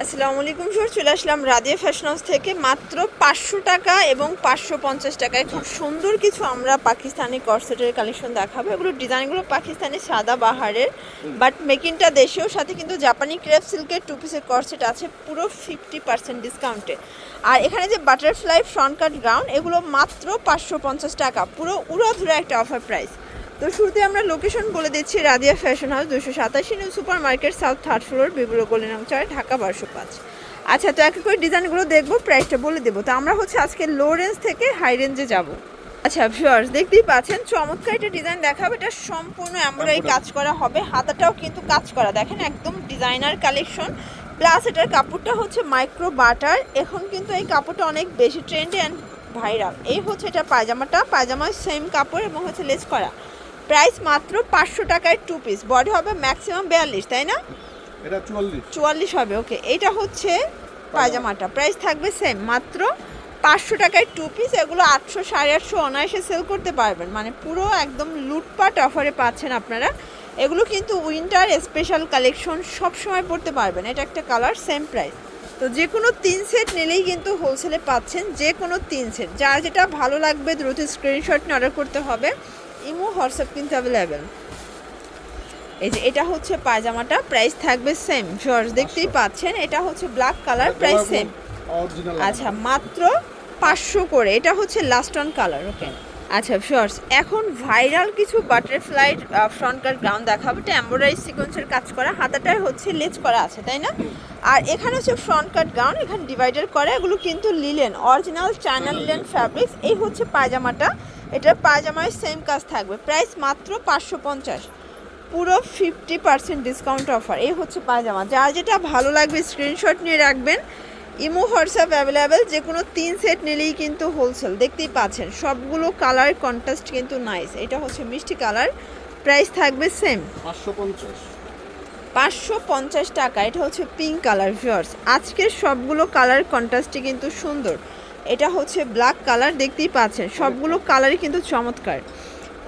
আসসালামু আলাইকুম স্যার, চলে আসলাম রাদিয়া ফ্যাশন হাউস থেকে। মাত্র 500 টাকা এবং 550 টাকায় খুব সুন্দর কিছু আমরা পাকিস্তানি কর্সেটের কালেকশন দেখাবো। এগুলো ডিজাইনগুলো পাকিস্তানি সাদা বাহারের, বাট মেকিংটা দেশেও, সাথে কিন্তু জাপানি ক্রেপ সিল্কের 2 পিসের কর্সেট আছে পুরো 50% ডিসকাউন্টে। আর এখানে যে বাটারফ্লাই ফ্রন্ট কাট গাউন, এগুলো মাত্র 550 টাকা, পুরো উড়াধুরা একটা অফার প্রাইস। তো শুরুতে আমরা লোকেশন বলে দিচ্ছি, Radiya fashion house 287 new super market, south 3rd floor, Bibul গলি নং 4, ঢাকা 1205। আচ্ছা, তো এক করে ডিজাইনগুলো দেখবো, প্রাইসটা বলে দেবো। তো আমরা হচ্ছে আজকে লো রেঞ্জ থেকে হাই রেঞ্জে যাব। আচ্ছা ভিউয়ার্স, দেখতেই পাচ্ছেন চমৎকার একটা ডিজাইন দেখাবো। এটা সম্পূর্ণ এমব্রয়ডারি কাজ করা হবে, হাতাটাও কিন্তু কাজ করা, দেখেন একদম ডিজাইনার কালেকশন। প্লাস এটার কাপড়টা হচ্ছে মাইক্রো বাটার। এখন কিন্তু এই কাপড়টা অনেক বেশি ট্রেন্ডি অ্যান্ড ভাইরাল। এই হচ্ছে এটা পায়জামাটা, পায়জামার সেম কাপড় এবং হচ্ছে লেস করা। প্রাইস মাত্র 500 টাকায় 2 পিস। বডি হবে ম্যাক্সিমাম 42, তাই না? এটা 44 হবে। ওকে, এটা হচ্ছে পায়জামাটা, প্রাইস থাকবে সেম, মাত্র 500 টাকায় 2 পিস। এগুলো 800 850 অনায়াসে সেল করতে পারবেন, মানে পুরো একদম লুটপাট অফারে পাচ্ছেন আপনারা। এগুলো কিন্তু উইন্টার স্পেশাল কালেকশন, সব সময় পড়তে পারবেন। এটা একটা কালার, সেম প্রাইস। তো যে কোনো 3 সেট নিলেই কিন্তু হোলসেলে পাচ্ছেন, যে কোনো 3 সেট। যার যেটা ভালো লাগবে দ্রুত স্ক্রিনশট নিয়ে অর্ডার করতে হবে। ইমো হোয়াটসঅ্যাপ কিন্তু অ্যাভেলেবেল। এই যে এটা হচ্ছে পায়জামাটা, প্রাইস থাকবে সেম। জর্জ দেখতেই পাচ্ছেন, এটা হচ্ছে ব্ল্যাক কালার, প্রাইস সেম। আচ্ছা, মাত্র 500 করে। এটা হচ্ছে লাস্ট অন কালার। ওকে, আচ্ছা শর্টস, এখন ভাইরাল কিছু বাটারফ্লাই ফ্রন্ট কাট গাউন দেখাবো। এটা এমব্রয়ডারি সিকোয়েন্সের কাজ করা, হাতাটায় হচ্ছে লেজ করা আছে, তাই না? আর এখানে হচ্ছে ফ্রন্ট কাট গাউন, এখানে ডিভাইডার করা। এগুলো কিন্তু linen, original China linen fabrics. এই হচ্ছে পায়জামাটা, এটার পায়জামায় সেম কাজ থাকবে। প্রাইস মাত্র 550, পুরো 50% ডিসকাউন্ট অফার। এই হচ্ছে পায়জামা, যার যেটা ভালো লাগবে স্ক্রিনশট নিয়ে রাখবেন। ইমো হোয়াটসঅ্যাপ অ্যাভেলেবেল, যে কোনো 3 সেট নিলেই কিন্তু হোলসেল। দেখতেই পাচ্ছেন সবগুলো কালার কন্ট্রাস্ট কিন্তু নাইস। এটা হচ্ছে মিষ্টি কালার, প্রাইস থাকবে সেম 550 টাকা। এটা হচ্ছে পিঙ্ক কালার। ভিউয়ার্স, আজকের সবগুলো কালার কন্ট্রাস্টই কিন্তু সুন্দর। এটা হচ্ছে ব্ল্যাক কালার, দেখতেই পাচ্ছেন সবগুলো কালারই কিন্তু চমৎকার।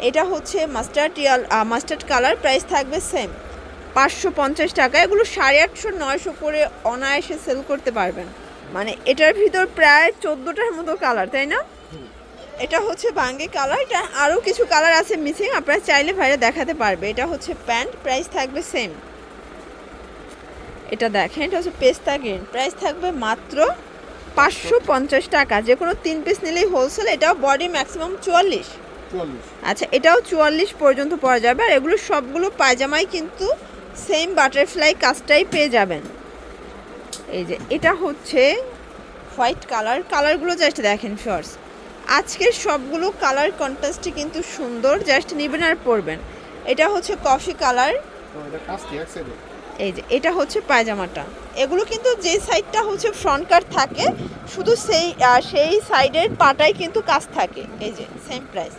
এটা হচ্ছে মাস্টার্ড কালার, প্রাইস থাকবে সেম 550 টাকা। এগুলো 850 900 করে অনায়াসে সেল করতে পারবেন। মানে এটার ভিতর প্রায় 14টার মতো কালার, তাই না? এটা হচ্ছে বাঙ্গি কালার। এটা আরও কিছু কালার আছে মিসিং, আপনারা চাইলে ভাইরা দেখাতে পারবে। এটা হচ্ছে প্যান্ট, প্রাইস থাকবে সেম। এটা দেখেন, এটা হচ্ছে পেস্তা গ্রিন, প্রাইস থাকবে মাত্র 550 টাকা। যে কোনো 3 পিস নিলেই হোলসেল। এটাও বডি ম্যাক্সিমাম 44। আচ্ছা, এটাও 44 পর্যন্ত পরা যাবে। আর এগুলো সবগুলো পায়জামাই কিন্তু সেম বাটারফ্লাই কাজটাই পেয়ে যাবেন। এই যে এটা হচ্ছে হোয়াইট কালার, কালারগুলো জাস্ট দেখেন শর্টস। আজকের সবগুলো কালার কন্ট্রাস্টই কিন্তু সুন্দর, জাস্ট নেবেন আর পরবেন। এটা হচ্ছে কফি কালার। এই যে এটা হচ্ছে পায়জামাটা। এগুলো কিন্তু যে সাইডটা হচ্ছে ফ্রন্ট কাট থাকে, শুধু সেই সাইডের পাটাই কিন্তু কাজ থাকে। এই যে সেম প্রাইস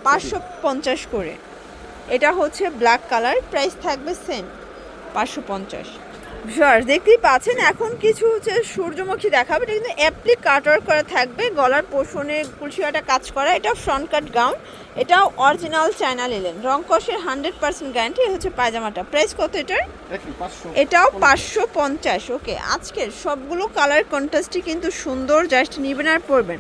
550 করে। এটা হচ্ছে ব্ল্যাক কালার, প্রাইস থাকবে সেম 550। ভিউয়ার্স, দেখতেই পাচ্ছেন এখন কিছু হচ্ছে সূর্যমুখী দেখাবে। এটা কিন্তু অ্যাপ্লিক কাটওয়ার্ক করা থাকবে, গলার পোষণে কুলসিয়াটা কাজ করা। এটা ফ্রন্ট কাট গাউন, এটাও অরিজিনাল চায়না লিলেন, রং কষের 100% গ্যারান্টি। হচ্ছে পায়জামাটা, প্রাইস কত এটার? এটাও 550। ওকে, আজকের সবগুলো কালার কন্ট্রাস্টই কিন্তু সুন্দর, জাস্ট নিবেন আর পরবেন।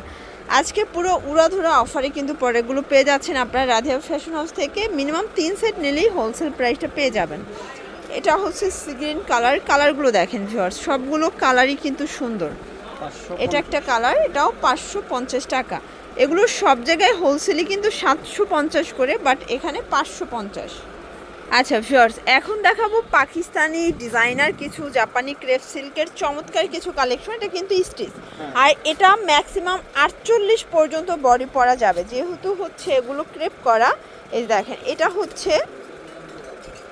আজকে পুরো উড়াধুরা অফারে কিন্তু পরেগুলো পেয়ে যাচ্ছেন আপনারা রাধিয়া ফ্যাশন হাউস থেকে। মিনিমাম 3 সেট নিলেই হোলসেল প্রাইসটা পেয়ে যাবেন। এটা হচ্ছে সি গ্রিন কালার, কালারগুলো দেখেন ভিউয়ার্স, সবগুলো কালারই কিন্তু সুন্দর। এটা একটা কালার, এটাও 550 টাকা। এগুলো সব জায়গায় হোলসেলই কিন্তু 750 করে, বাট এখানে 550। আচ্ছা ভিউয়ার্স, এখন দেখাবো পাকিস্তানি ডিজাইনার কিছু জাপানি ক্রেপ সিল্কের চমৎকার কিছু কালেকশন। এটা কিন্তু স্টিচ, আর এটা ম্যাক্সিমাম 48 পর্যন্ত বডি পরা যাবে, যেহেতু হচ্ছে এগুলো ক্রেপ করা। এই দেখেন, এটা হচ্ছে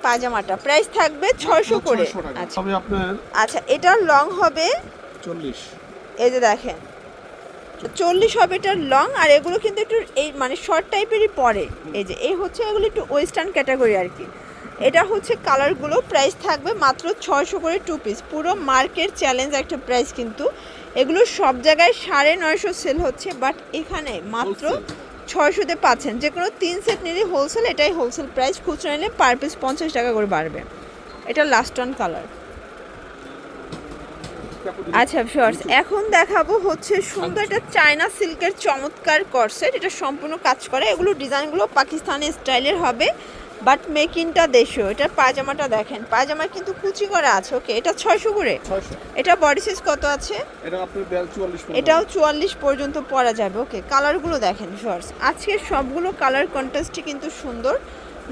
পায়জামাটা, প্রাইস থাকবে 600 করে। আচ্ছা আচ্ছা, এটা লং হবে 40। এই যে দেখেন 40 হবে এটার লং। আর এগুলো কিন্তু একটু এই মানে শর্ট টাইপেরই পরে। এই যে এই হচ্ছে এগুলো একটু ওয়েস্টার্ন ক্যাটাগরি আর কি। এটা হচ্ছে কালারগুলো, প্রাইস থাকবে মাত্র 600 করে 2 পিস। পুরো মার্কেট চ্যালেঞ্জ একটা প্রাইস কিন্তু। এগুলো সব জায়গায় 950 সেল হচ্ছে, বাট এখানে মাত্র 600-তে পাচ্ছেন। যে কোনো 3 সেট নিলে হোলসেল, এটাই হোলসেল প্রাইস। খুচরা নিলে পার পিস 50 টাকা করে বাড়বে। এটা লাস্ট অন কালার। আচ্ছা ভিউয়ার্স, এখন দেখাবো হচ্ছে সুন্দর একটা চায়না সিল্কের চমৎকার কর্সেট। এটা সম্পূর্ণ কাজ করে, এগুলো ডিজাইনগুলো পাকিস্তানি স্টাইলের হবে, বাট মেকিংটা দেশীয়। এটা পায়জামাটা দেখেন, পায়জামা কিন্তু কুচি করা আছে। ওকে, এটা 600 করে। এটা বডি সাইজ কত আছে? এটা আপনার 44। এটাও 44 পর্যন্ত পরা যাবে। ওকে, কালারগুলো দেখেন ভিউয়ার্স, আজকের সবগুলো কালার কন্ট্রাস্টই কিন্তু সুন্দর।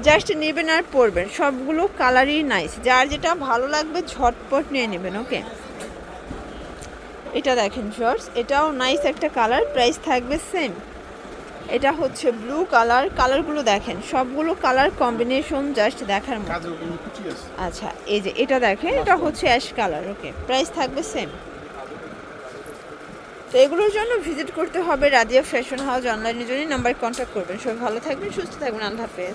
জাস্ট নেবেন আর পরবেন, সবগুলো কালারই নাইস। যার যেটা ভালো লাগবে ঝটপট নিয়ে নেবেন। ওকে, এটা দেখেন ভিউয়ার্স, এটাও নাইস একটা কালার, প্রাইস থাকবে সেম। এটা হচ্ছে ব্লু কালার, কালারগুলো দেখেন, সবগুলো কালার কম্বিনেশন জাস্ট দেখার মতো। আচ্ছা, এই যে এটা দেখেন, এটা হচ্ছে অ্যাশ কালার। ওকে, প্রাইস থাকবে সেম। তো এগুলোর জন্য ভিজিট করতে হবে রাজিয়া ফ্যাশন হাউস অনলাইনের জন্য। নাম্বার কন্ট্যাক্ট করবেন। সবাই ভালো থাকবেন, সুস্থ থাকবেন, আল্লাহ হাফেজ।